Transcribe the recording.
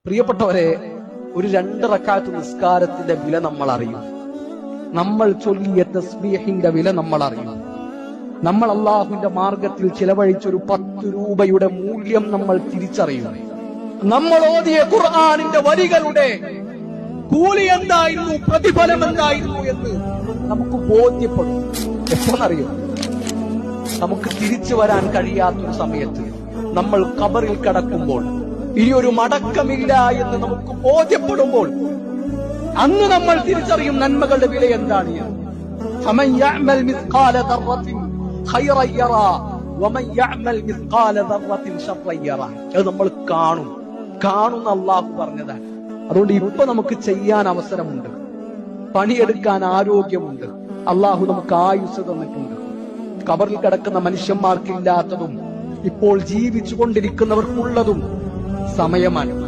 പ്രിയപ്പെട്ടവരെ, ഒരു 2 റക്അത്ത് നിസ്കാരത്തിന്റെ വില നമ്മൾ അറിയും. നമ്മൾ ചൊല്ലിയ തസ്ബീഹിന്റെ വില നമ്മൾ അറിയും. നമ്മൾ അള്ളാഹുവിന്റെ മാർഗത്തിൽ ചിലവഴിച്ചൊരു 10 രൂപയുടെ മൂല്യം നമ്മൾ തിരിച്ചറിയും. നമ്മൾ ഓതിയ ഖുർആനിന്റെ വരികളുടെ കൂലി എന്തായിരുന്നു, പ്രതിഫലം എന്തായിരുന്നു എന്ന് നമുക്ക് ബോധ്യപ്പെടും. എപ്പോഴറിയോ? നമുക്ക് തിരിച്ചു വരാൻ കഴിയാത്തൊരു സമയത്ത്, നമ്മൾ ഖബറിൽ കിടക്കുമ്പോൾ, ഇനിയൊരു മടക്കമില്ല എന്ന് നമുക്ക് ബോധ്യപ്പെടുമ്പോൾ, അന്ന് നമ്മൾ തിരിച്ചറിയും നന്മകളുടെ വില എന്താണ്. ഫമൻ യഅമൽ മിസ്ഖാല ദർറത്തിൻ ഖൈറൻ യറാ വമൻ യഅമൽ മിസ്ഖാല ദർറത്തിൻ ശർറൻ യറാ. അത് നമ്മൾ കാണുന്ന അല്ലാഹു പറഞ്ഞതാണ്. അതുകൊണ്ട് ഇപ്പൊ നമുക്ക് ചെയ്യാൻ അവസരമുണ്ട്, പണിയെടുക്കാൻ ആരോഗ്യമുണ്ട്, അല്ലാഹു നമുക്ക് ആയുസ് തന്നിട്ടുണ്ട്. ഖബറിൽ കിടക്കുന്ന മനുഷ്യന്മാർക്കില്ലാത്തതും ഇപ്പോൾ ജീവിച്ചുകൊണ്ടിരിക്കുന്നവർക്കുള്ളതും സമയമാണ്.